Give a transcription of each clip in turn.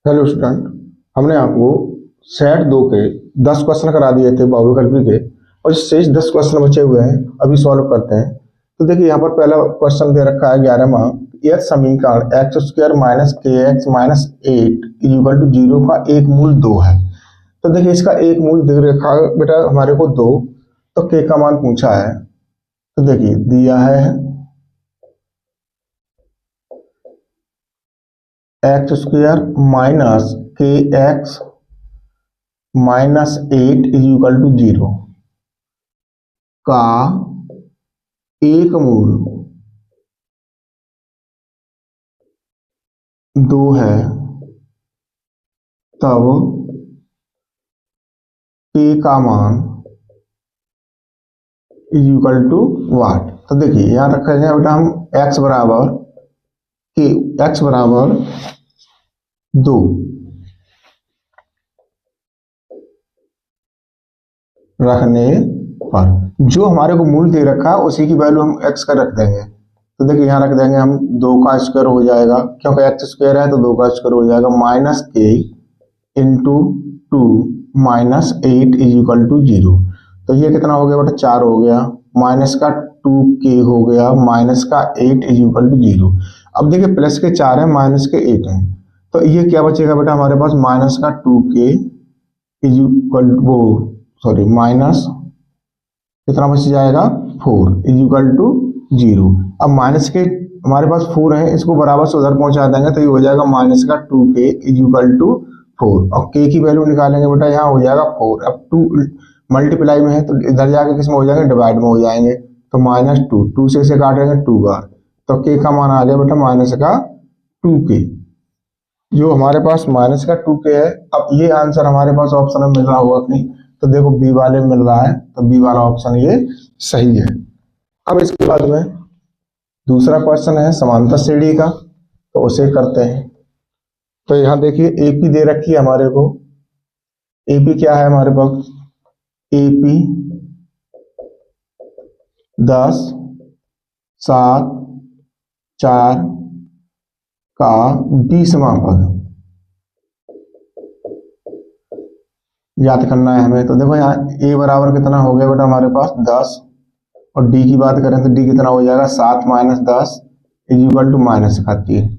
Hello student, हमने आपको set 2 के 10 क्वेश्चन करा दिए थे बहुविकल्पी के, और शेष 10 क्वेश्चन बचे हुए हैं, अभी सॉल्व करते हैं। तो देखिए यहाँ पर पहला क्वेश्चन दे रखा है 11वां, यह समीकरण एक्स स्क्वायर माइनस के एक्स माइनस 8 इक्वल टू 0 का एक मूल 2 है। तो देखिए इसका एक मूल दे रखा है बेटा हमारे को 2, तो के का मान पूछा है। तो देखिए दिया है एक्स स्क्वायर माइनस के एक्स माइनस 8 इक्वल टू 0 का एक मूल 2 है, तब के का मान इक्वल टू वाट। तो देखिए यहां रखेंगे बेटा हम x बराबर के x बराबर 2 रखने पर जो हमारे को मूल दे रखा है उसी की वैल्यू हम x का रख देंगे। तो देखिए यहाँ रख देंगे हम 2 का स्क्वायर हो जाएगा, क्योंकि x स्क्वायर है तो 2 का स्क्वायर हो जाएगा, माइनस के into 2 minus 8 is equal to 0। तो ये कितना हो गया बेटा 4 हो गया, माइनस का 2k हो गया, माइनस का 8 इज इक्वल टू 0। अब देखिए प्लस के 4 है माइनस के 8 है, तो ये क्या बचेगा बेटा हमारे पास माइनस का 2k इज इक्वल वो सॉरी माइनस कितना बच जाएगा 4 इज इक्वल टू 0। अब माइनस के हमारे पास 4 है, इसको बराबर से उधर पहुंचा देंगे तो ये हो जाएगा माइनस का 2k इज इक्वल टू 4, और k की वैल्यू निकालेंगे बेटा यहाँ हो जाएगा 4। अब 2 मल्टीप्लाई में है तो इधर जाके किस में हो जाएंगे डिवाइड में हो जाएंगे, तो माइनस 2 से इसे काटेंगे 2 बार, तो k का मान आ गया बेटा माइनस का 2k, जो हमारे पास माइनस का 2k है। अब ये आंसर हमारे पास ऑप्शन में मिल रहा होगा कि नहीं, तो देखो बी वाले में मिल रहा है, तो बी वाला ऑप्शन ये सही है। अब इसके बाद में दूसरा क्वेश्चन है समांतर श्रेणी का, तो उसे करते हैं। तो यहाँ देखिए एपी दे रखी है हमारे को, एपी क्या है हमारे पास, एपी 10 7 4 का 20वां पद याद करना है हमें। तो देखो यहाँ a बराबर कितना हो गया बेटा हमारे पास 10, और d की बात करें तो d कितना हो जाएगा 7 minus 10 is equal to minus 31,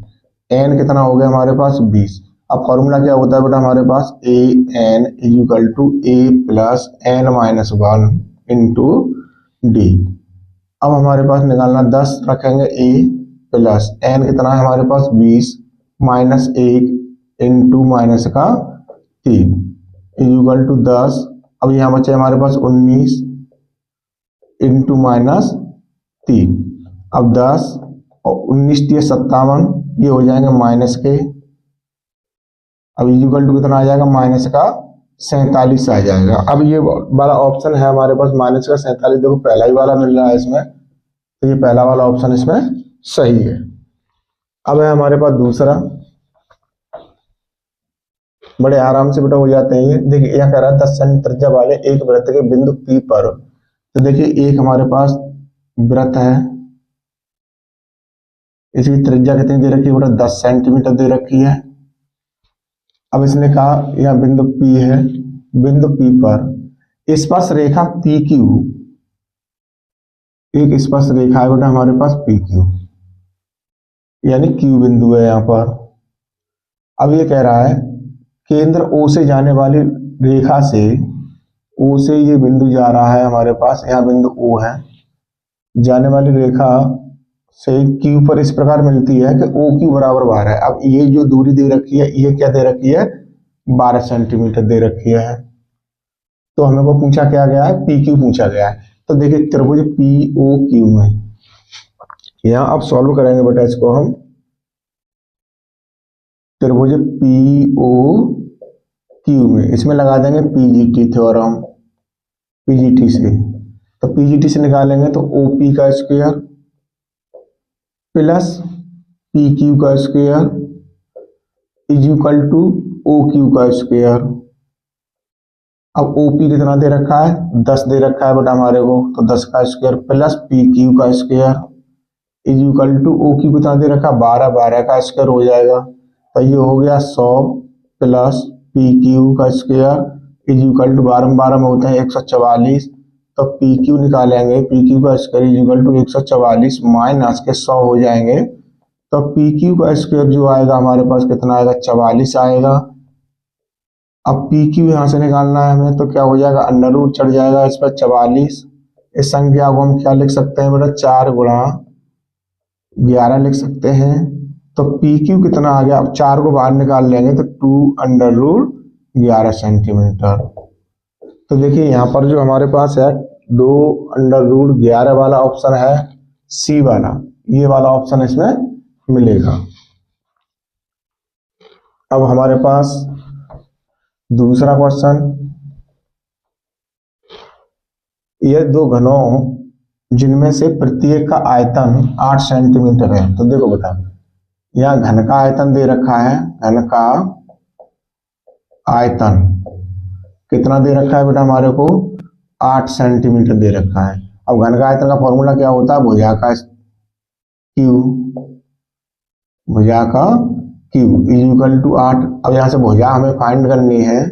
n कितना हो गया हमारे पास 20। अब फॉर्मूला क्या होता है बेटा हमारे पास a n is equal to a plus n minus 1 into D. अब हमारे पास निकालना 10 रखेंगे a प्लस n कितना है हमारे पास 20 माइनस 1 इंटू माइनस का 3 इक्वल टू 10। अब यहाँ बचे हमारे पास 19 इंटू माइनस 3। अब 10 और 19 दिए 57, ये हो जाएंगे माइनस के, अब इक्वल टू कितना आ जाएगा माइनस का 47 आ जाएगा। अब ये वाला ऑप्शन है हमारे पास माइनस का 47, देखो पहला ही वाला मिल रहा है इसमें, तो ये पहला वाला ऑप्शन इसमें सही है। अब है हमारे पास दूसरा, बड़े आराम से बेटा हो जाते हैं ये। देखिए यह कह रहा है 10 सेंटीमीटर त्रिज्या वाले एक वृत्त के बिंदु P पर, तो देखिए एक हमारे पास वृत्त है, इसकी त्रिज्या कितनी दे रखी है बेटा 10 सेंटीमीटर दे रखी है। अब इसने कहा यह बिंदु P है, बिंदु P पर स्पर्श रेखा PQ, एक स्पर्श रेखा है बेटा हमारे पास PQ, यानी Q बिंदु है यहाँ पर। अब ये कह रहा है केंद्र O से जाने वाली रेखा से, O से ये बिंदु जा रहा है हमारे पास, यहाँ बिंदु O है, जाने वाली रेखा से Q पर इस प्रकार मिलती है कि OQ बराबर 12 है। अब ये जो दूरी दे रखी है ये क्या दे रखी है 12 सेंटीमीटर दे रखी है। तो हमें को पूछा क्या गया है PQ पूछा गया है। तो देखिए त्रिभुज POQ में यहाँ अब सॉल्व करेंगे बेटा इसको हम, त्रिभुज POQ में इसमें लगा देंगे PGT थ्योरम, PGT से, तो PGT से निकालेंगे तो OP का स्क्वायर प्लस PQ का square is equal to OQ का स्क्वायर। अब OP कितना दे रखा है 10 दे रखा है बेटा हमारे को, तो 10 का स्क्वायर प्लस PQ का square is equal to OQ कितना दे रखा है 12 का स्क्वायर हो जाएगा, तो ये हो गया 100 प्लस पी क्यू का स्क्वायर इज इक्वल टू 12 होते हैं 144। तो पी क्यू निकालेंगे, पी क्यू का square is equal to 144 minus के 100 हो जाएंगे। तो पी क्यू का स्क्वायर जो आएगा हमारे पास कितना आएगा, 44 आएगा। अब पी क्यू यहाँ से निकालना है हमें, तो क्या हो जाएगा, अंडर रूट चढ़ जाएगा इस पर 44। इस संख्या को हम क्या लिख सकते हैं बेटा, 4 गुणा 11 लिख सकते हैं। तो पी क्यू कितना आ गया, अब 4 को बाहर निकाल लेंगे तो 2 अंडर रूट 11 सेंटीमीटर। तो देखिए यहाँ पर जो हमारे पास है 2 अंडर रूट 11 वाला ऑप्शन है सी वाला, ये वाला ऑप्शन इसमें मिलेगा। अब हमारे पास दूसरा क्वेश्चन, ये दो घनों जिनमें से प्रत्येक का आयतन 8 सेंटीमीटर है। तो देखो बेटा, यहाँ घन का आयतन दे रखा है, घन का आयतन कितना दे रखा है बेटा हमारे को, 8 सेंटीमीटर दे रखा है। अब घन का आयतन का फॉर्मूला क्या होता है, भुजा का क्यू, भुजा का क्यू इज इक्वल टू 8। अब यहाँ से भुजा हमें फाइंड करनी है,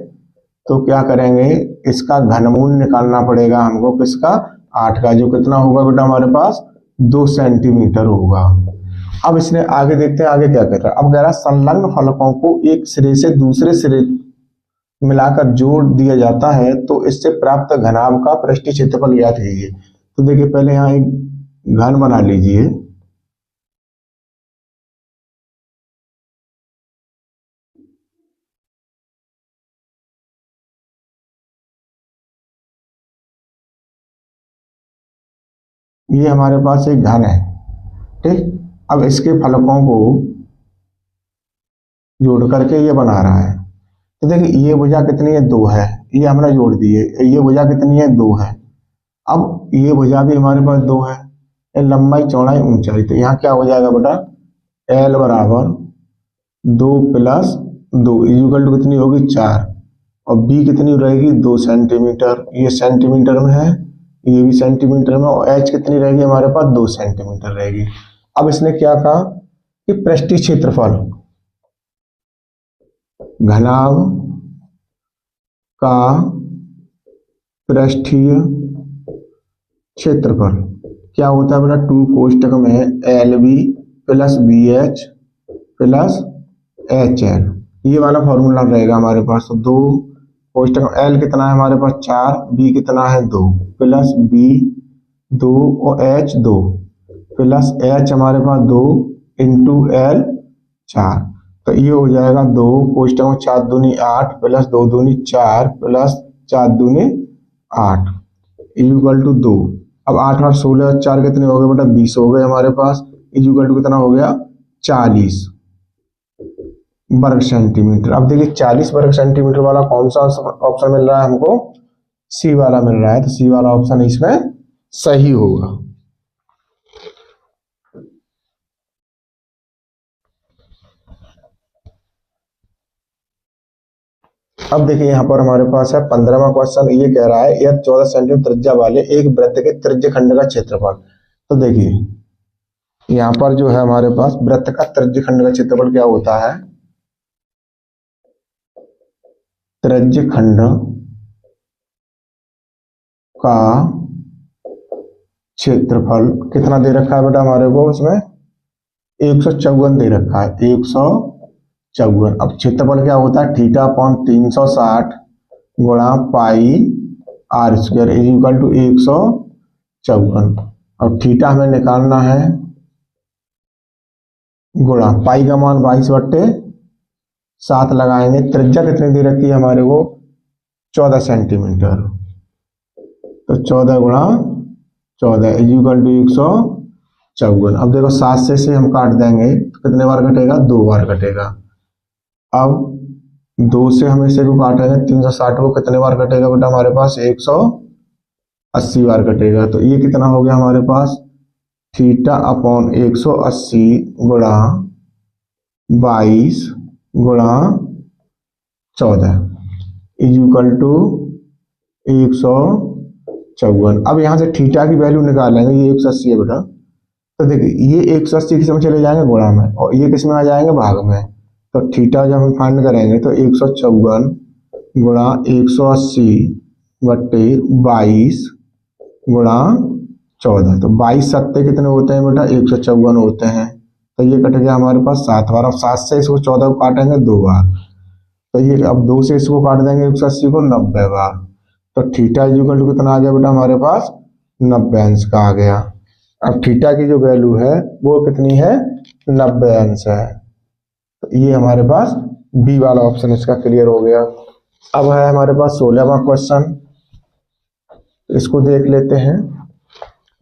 तो क्या करेंगे, इसका घनमूल निकालना पड़ेगा हमको, किसका, 8 का, जो कितना होगा बेटा हमारे पास 2 सेंटीमीटर होगा। अब इसने आगे देखते हैं आगे क्या कर रहा है। अब कह रहा है संलग्न फलकों को एक सिरे से दूसरे सिरे मिलाकर जोड़ दिया जाता है तो इससे प्राप्त घनाभ का पृष्ठीय क्षेत्रफल ज्ञात कीजिए। तो देखिए पहले यहाँ एक घन बना लीजिए, ये हमारे पास एक घन है, ठीक। अब इसके फलकों को जोड़ करके ये बना रहा है। तो देखिए ये भुजा कितनी है, 2 है, ये हमने जोड़ दिए। ये भुजा कितनी है, 2 है। अब ये भुजा भी हमारे पास 2 है, ये लंबाई चौड़ाई ऊंचाई। तो यहाँ क्या हो जाएगा बेटा, L बराबर 2 प्लस 2 इक्वल टू कितनी होगी, 4। और B कितनी रहेगी, 2 सेंटीमीटर, ये सेंटीमीटर में है, ये भी सेंटीमीटर में, और H कितनी रहेगी हमारे पास, 2 सेंटीमीटर रहेगी। अब इसने क्या कहा कि पृष्ठीय क्षेत्रफल घनाभ का पृष्ठीय क्षेत्रफल क्या होता है बेटा, 2 कोष्टक में LB plus BH plus HL, ये वाला फॉर्मूला रहेगा हमारे पास। तो 2 कोष्टक में L कितना है हमारे पास, 4, B कितना है, 2 प्लस B 2 और H 2 प्लस H हमारे पास 2 इंटू L 4। तो ये हो जाएगा 2 कोष्टक में 4 दूनी 8 प्लस 2 दूनी 4 प्लस 4 दूनी 8 इक्वल टू 2। अब 8 8 16 4 कितने हो गए बेटा, 20 हो गए हमारे पास, इक्वल टू कितना हो गया, 40 वर्ग सेंटीमीटर। अब देखिए 40 वर्ग सेंटीमीटर वाला कौन सा ऑप्शन मिल रहा है हमको, सी वाला मिल रहा है। तो सी वाला ऑप्शन इसमें सही होगा। अब देखिए यहाँ पर हमारे पास है 15वां क्वेश्चन, ये कह रहा है यह 14 सेंटीमीटर त्रिज्या वाले एक वृत्त के त्रिज्य खंड का क्षेत्रफल। तो देखिए यहाँ पर जो है हमारे पास वृत्त का त्रिज्य खंड का क्षेत्रफल क्या होता है, त्रिज्य खंड का क्षेत्रफल कितना दे रखा है बेटा हमारे को, इसमें 154 दे रखा है, 154। अब क्षेत्रफल क्या होता है, थीटा अपॉन 360 गुणा pi r square is equal to 154। अब थीटा हमें निकालना है, गुणा पाई का मान 22/7 लगाएंगे। त्रिज्या कितनी दे रखी है हमारे को, 14 सेंटीमीटर। तो 14 गुणा 14 इज इक्वल टू 154। अब देखो 7 से हम काट देंगे तो कितने बार कटेगा, 2 बार कटेगा। अब 2 से हम इसे को काटेंगे 360 को कितने बार कटेगा बेटा हमारे पास, 180 बार कटेगा। तो ये कितना हो गया हमारे पास, थीटा अपॉन 180 गुणा 22 गुणा 14 इज इक्वल टू 154। अब यहाँ से थीटा की वैल्यू निकालेंगे, ये 180 है बेटा। तो देखिए ये 180 किस में चले जाएंगे, गुणा में, और ये किस में आ जाएंगे, भाग में। तो थीटा जब हम फाइंड करेंगे तो 154 गुणा 180 बट्टे 22 गुणा 14, तो 22 सत्ते कितने होते हैं बेटा, 154 होते हैं। तो ये कट गया हमारे पास 7 बार। अब 7 से इसको 14 को काटेंगे 2 बार, तो ये अब 2 से इसको काट देंगे 180 को 90 बार। तो थीटा इक्वल टू कितना आ गया बेटा हमारे पास, 90 अंश का आ गया। अब थीटा की जो वैल्यू है वो कितनी है, 90 अंश है। तो ये हमारे पास बी वाला ऑप्शन इसका क्लियर हो गया। अब है हमारे पास 16वां क्वेश्चन, इसको देख लेते हैं।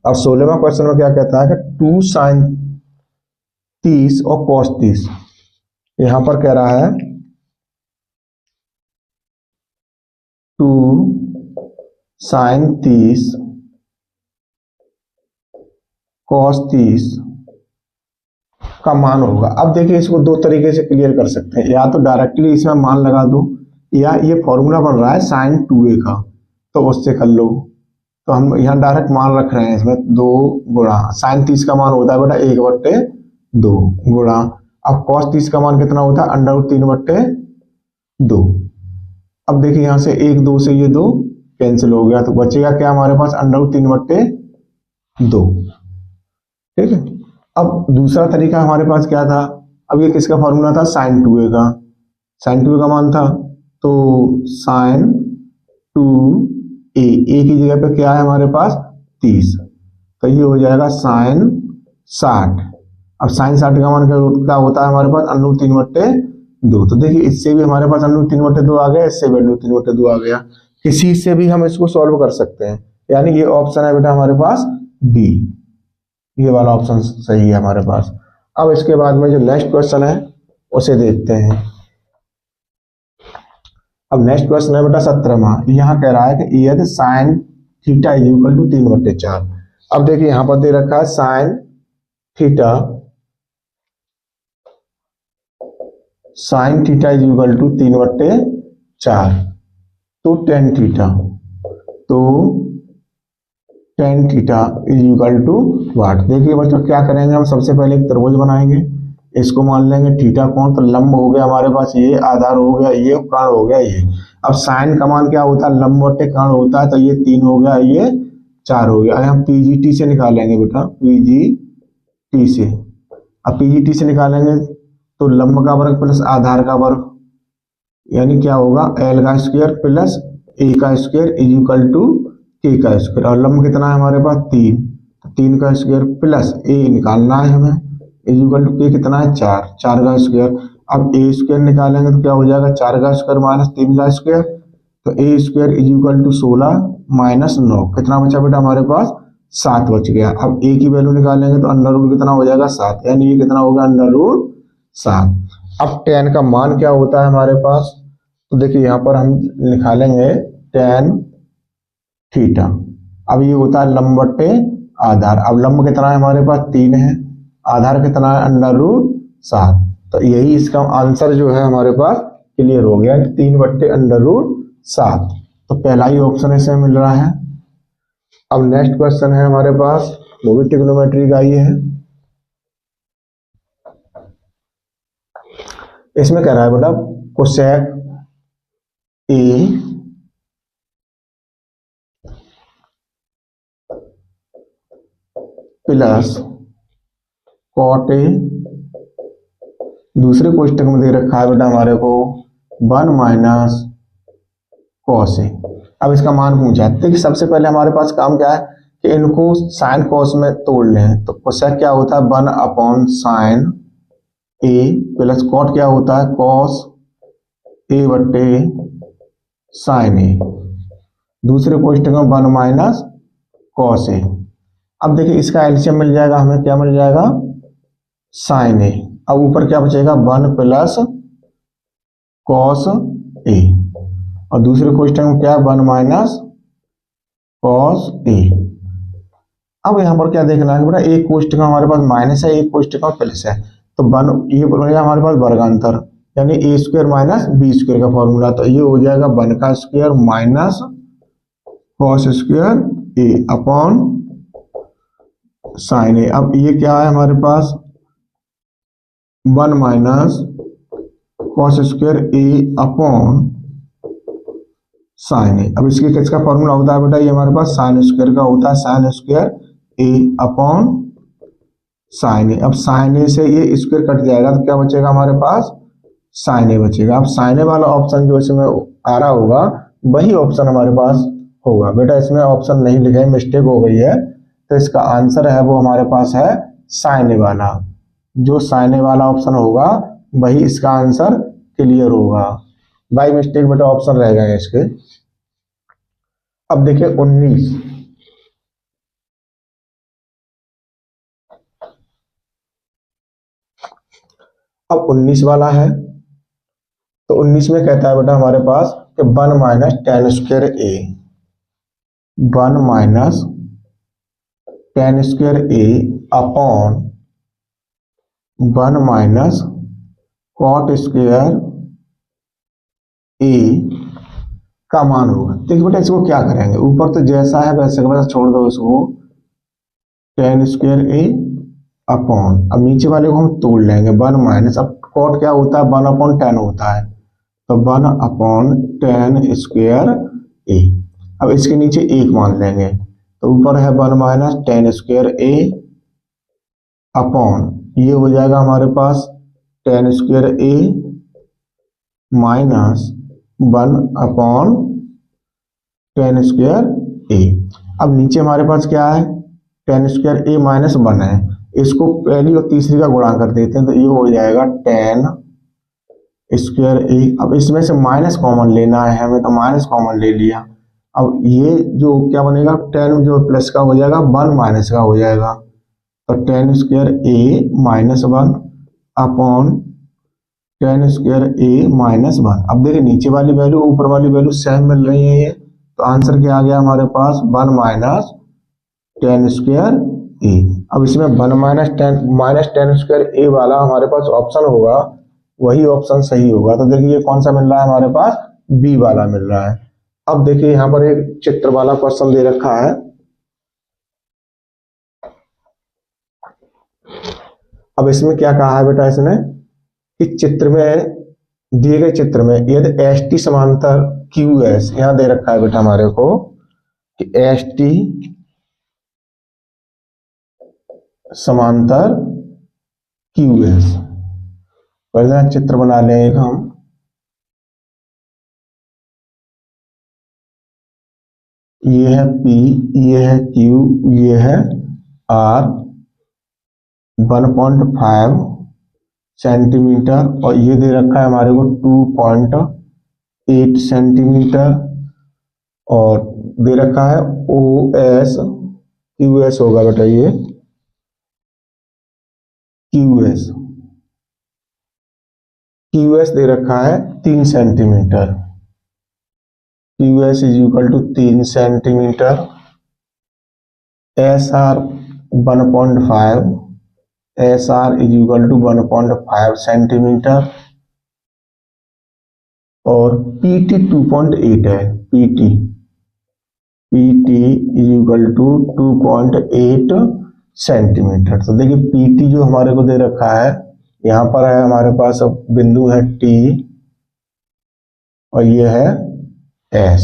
अब 16वां क्वेश्चन में क्या कहता है कि 2 sin 30 और cos 30, यहां पर कह रहा है 2 sin 30 cos 30 का मान होगा। अब देखिए इसको दो तरीके से क्लियर कर सकते हैं, या तो डायरेक्टली इसमें मान लगा दो, या ये फॉर्मूला बन रहा है sin 2a का, तो उससे कर लो। तो हम यहाँ डायरेक्ट मान रख रहे हैं इसमें 2 गुणा sin 30 का मान होता है बेटा 1/2 गुणा, अब cos 30 का मान कितना होता है √3/2। अब देखिए यहाँ से 1 2 से ये 2 कैंसिल हो गया, तो बचेगा क्या हमारे पास √3/2। ठीक है। अब दूसरा तरीका हमारे पास क्या था, अब ये किसका फॉर्मूला था, sin 2a का। sin 2a का मान था तो sin 2a, a की जगह पे क्या है हमारे पास 30, तो ये हो जाएगा sin 60। अब sin 60 का मान क्या होता है हमारे पास √3/2। तो देखिए इससे भी हमारे पास √3/2 आ गया, इससे भी √3/2 आ गया। किसी से भी हम इसको सॉल्व कर सकते हैं, यानी ये ऑप्शन है बेटा हमारे पास बी, ये वाला ऑप्शन सही है हमारे पास। अब इसके बाद में जो नेक्स्ट क्वेश्चन है उसे देखते हैं। अब नेक्स्ट क्वेश्चन है बेटा 17वां, यहाँ कह रहा है कि यदि sin थीटा इक्वल टू 3/4। अब देखिए यहाँ पर दे रखा है sin थीटा इक्वल टू 3/4, तो tan थीटा, तो tan थीटा इक्वल टू वाट। देखिए बच्चों क्या करेंगे, हम सबसे पहले एक त्रिभुज बनाएंगे, इसको मान लेंगे थीटा कोण, तो लंब हो गया हमारे पास ये, आधार हो गया ये, कर्ण हो गया ये। अब साइन का मान क्या होता है, लंब बटे कर्ण होता है, तो ये 3 हो गया, ये 4 हो गया। हम पीजीटी से निकालेंगे बेटा, पीजीटी से। अब पीजीटी से निकालेंगे तो लंब का वर्ग प्लस आधार का वर्ग, यानी क्या होगा एल का स्क्वायर प्लस ए का स्क्वायर इक्वल टू के का स्क्वायर। और लंब कितना है हमारे पास 3, तो 3 का स्क्वायर प्लस ए निकालना है हमें, इक्वल टू के कितना है 4, 4 का स्क्वायर। अब ए स्क्वायर निकालेंगे तो क्या हो जाएगा 4 का स्क्वायर माइनस 3 का स्क्वायर, तो ए स्क्वायर इक्वल टू 16 माइनस 9, कितना बचा बेटा हमारे पास 7 बच गया। अब ए की वैल्यू निकालेंगे तो अंडर रूट कितना हो जाएगा 7, यानी ये कितना होगा √7। अब tan का मान क्या होता है हमारे पास, तो देखिए यहाँ पर हम निकालेंगे tan थीटा। अब ये होता है लंब बट्टे आधार। अब लंब कितना है हमारे पास 3 है, आधार कितना है √7, तो यही इसका आंसर जो है हमारे पास क्लियर हो गया, 3/√7। तो पहला ही ऑप्शन इसमें मिल रहा है। अब नेक्स्ट क्वेश्चन है हमारे पास, वो भी ट्रिग्नोमेट्री का ही है। इसमें कह रहा है बेटा cosec A plus cot A, दूसरे कोष्टक में दे रखा है बेटा हमारे को 1 माइनस कॉस ए। अब इसका मान पूछा है, देखिए सबसे पहले हमारे पास काम क्या है कि इनको साइन कॉस में तोड़ लें। तो कोसेक क्या होता है 1/sin ए प्लस कॉट क्या होता है cos ए बट्टे sin ए, दूसरे कोष्टक में 1 माइनस cos ए। अब देखिए इसका एलसीएम मिल जाएगा हमें, क्या मिल जाएगा sin ए। अब ऊपर क्या बचेगा 1 प्लस cos ए, और दूसरे क्वेश्चन में क्या 1 माइनस cos ए। अब यहाँ पर क्या देखना है बेटा, एक क्वेश्चन का हमारे पास माइनस है, एक क्वेश्चन का प्लस है, तो ये बोल गया हमारे पास वर्गांतर, यानी ए स्क्वायर माइनस बी स्क्वायर का फॉर्मूला, तो ये हो जाएगा 1 का स्क्वायर माइनस cos स्क्वायर ए अपॉन sin ए। अब ये क्या है हमारे पास 1 माइनस कॉस स्क्वायर ए अपॉन साइन ए। अब इसके किसका फॉर्मूला होता है बेटा, ये हमारे पास साइन स्क्वायर का होता है, साइन स्क्वायर ए अपॉन साइन ए। अब साइन ए से ये स्क्वायर कट जाएगा तो क्या बचेगा हमारे पास, साइन ए बचेगा। अब साइन ए वाला ऑप्शन जो इसमें आ रहा होगा वही ऑप्शन हमारे पास होगा। बेटा इसमें ऑप्शन नहीं लिखा है, मिस्टेक हो गई है, तो इसका आंसर है वो हमारे पास है साइन ए वाला। जो साइन ए वाला ऑप्शन होगा वही इसका आंसर क्लियर होगा। बाई मिस्टेक बेटा ऑप्शन रह गए इसके। अब देखिए 19, अब 19 वाला है तो 19 में कहता है बेटा हमारे पास कि 1 माइनस टेन स्क्वायर ए, 1 माइनस टेन स्क्वायर ए अपॉन 1 माइनस कॉट स्क्वायर ए का मान होगा। देखिए बेटा इसको क्या करेंगे, ऊपर तो जैसा है वैसे का वैसा छोड़ दो इसको, टेन स्क्वायर ए अपॉन, अब नीचे वाले को हम तोड़ लेंगे 1 माइनस, अब कॉट क्या होता है 1 अपॉन 10 होता है, तो 1 अपॉन 10 स्क्वायर ए। अब इसके नीचे एक मान लेंगे तो ऊपर है 1 माइनस 10 स्क्वायर ए अपॉन, ये हो जाएगा हमारे पास 10 स्क्वायर ए माइनस 1 अपॉन 10 स्क्वायर ए। अब नीचे हमारे पास क्या है 10 स्क्वायर ए माइनस 1 है, इसको पहली और तीसरी का गुणा कर देते हैं तो ये हो जाएगा 10 स्क्वायर ए। अब इसमें से माइनस कॉमन लेना है हमें तो माइनस कॉमन ले लिया। अब ये जो क्या बनेगा 10 जो प्लस का हो जाएगा 1 माइनस का हो जाएगा, तो 10 स्क्वायर ए माइनस 1 अपॉन 10 स्क्वायर ए माइनस 1। अब देखिए नीचे वाली वैल्यू ऊपर वाली वैल्यू सेम मिल रही है ये, तो आंसर क्या आ गया हमारे पास 1 माइनस 10 स्क्वायर ए। अब इसमें 1 माइनस 10 स्क्वायर ए वाला हमारे पास ऑप्शन होगा वही ऑप्शन सही होगा। तो देखिए कौन सा मिल रहा है हमारे पास, बी वाला मिल रहा है। अब देखिए यहां पर एक चित्र वाला क्वेश्चन दे रखा है, अब इसमें क्या कहा है बेटा इसने कि चित्र में दिए गए चित्र में यदि एस टी समांतर क्यू एस, यहां दे रखा है बेटा हमारे को कि एस टी समांतर क्यू एस, पहले चित्र बना लेंगे हम, ये है P, ये है Q, ये है R, 1.5 सेंटीमीटर और ये दे रखा है हमारे को 2.8 सेंटीमीटर और दे रखा है OS, QS होगा बेटा ये QS, QS दे रखा है 3 centimetre, QS is equal to 3 centimetre, SR 1.5, SR is equal to 1.5 centimetre और PT 2.8 है, PT is equal to 2.8 centimetre. तो देखिए PT जो हमारे को दे रखा है यहाँ पर है हमारे पास, अब बिंदु है T और ये है S,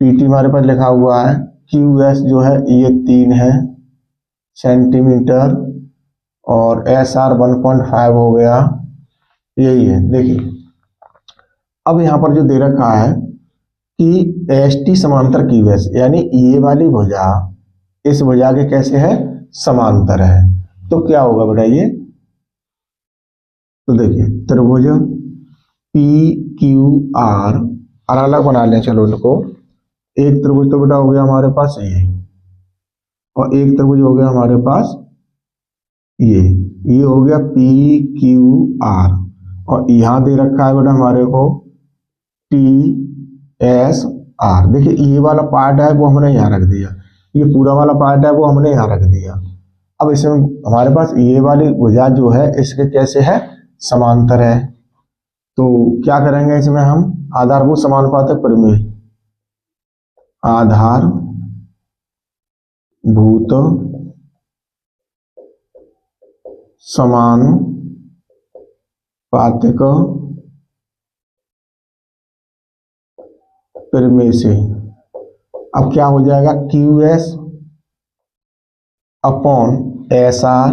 PT हमारे पास लिखा हुआ है, QS जो है ये 3 है सेंटीमीटर और SR 1.5 हो गया, यही है। देखिए अब यहाँ पर जो दे रखा है कि ST समांतर QS, यानी ये वाली भुजा इस भुजा के कैसे है, समांतर है, तो क्या होगा बेटा ये, तो देखिए त्रिभुज PQR अलग अलग बना लें, चलो इनको, एक त्रिभुज तो बेटा हो गया हमारे पास ये और एक त्रिभुज हो गया हमारे पास ये हो गया PQR और यहां दे रखा है बेटा हमारे को TSR। देखिए ये वाला पार्ट है वो हमने यहाँ रख दिया, ये पूरा वाला पार्ट है वो हमने यहाँ रख दिया। अब इसमें हमारे पास ये वाली भुजा जो है इसके कैसे है, समांतर है, तो क्या करेंगे इसमें हम आधारभूत समानुपात प्रमेय, आधारभूत समानुपाती पातक में से। अब क्या हो जाएगा, QS upon SR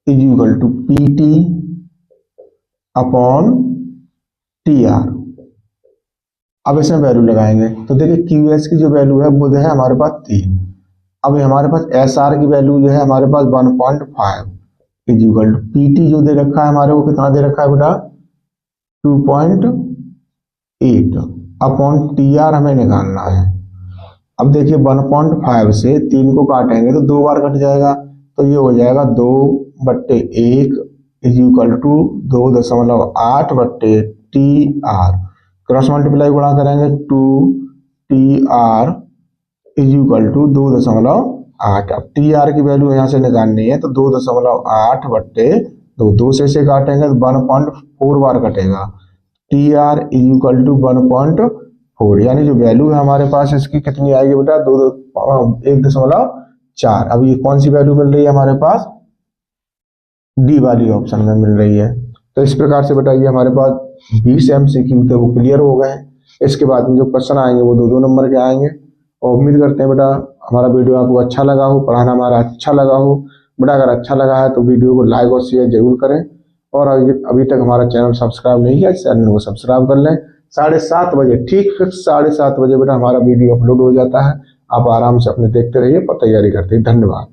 is equal to PT upon TR। अब इसमें वैल्यू लगाएंगे तो देखिए QS की जो वैल्यू है वो जो है हमारे पास 3। अब हमारे पास SR की वैल्यू जो है हमारे पास 1.5 इज इक्वल टू PT जो दे रखा है हमारे को, कितना दे रखा है बेटा, 2.8 अपॉन TR हमें निकालना है। अब देखिए 1.5 से 3 को काटेंगे तो 2 बार कट जाएगा, तो ये हो जाएगा 2/1 is equal to 2.8/TR। Cross multiply गुणा करेंगे 2TR इज इक्वल टू 2.8। अब TR की वैल्यू यहाँ से निकालनी है तो 2.8/2, 2 से काटेंगे तो 1.4 बार कटेगा। TR इज इक्वल टू 1.4, यानी जो वैल्यू है हमारे पास इसकी कितनी आएगी बेटा, 1.4। अब ये कौन सी वैल्यू मिल रही है हमारे पास, डी वाली ऑप्शन में मिल रही है। तो इस प्रकार से बेटा ये हमारे पास 20 MCQ थे वो क्लियर हो गए हैं। इसके बाद में जो क्वेश्चन आएंगे वो 2-2 नंबर के आएंगे। और उम्मीद करते हैं बेटा हमारा वीडियो आपको अच्छा लगा हो, पढ़ाना हमारा अच्छा लगा हो। बेटा अगर अच्छा लगा है तो वीडियो को लाइक और शेयर जरूर करें, और अभी तक हमारा चैनल सब्सक्राइब नहीं किया चैनल को सब्सक्राइब कर लें। 7:30 बजे ठीक फिक्स 7:30 बजे बेटा हमारा वीडियो अपलोड हो जाता है। आप आराम से अपने देखते रहिए और तैयारी करते हैं। धन्यवाद।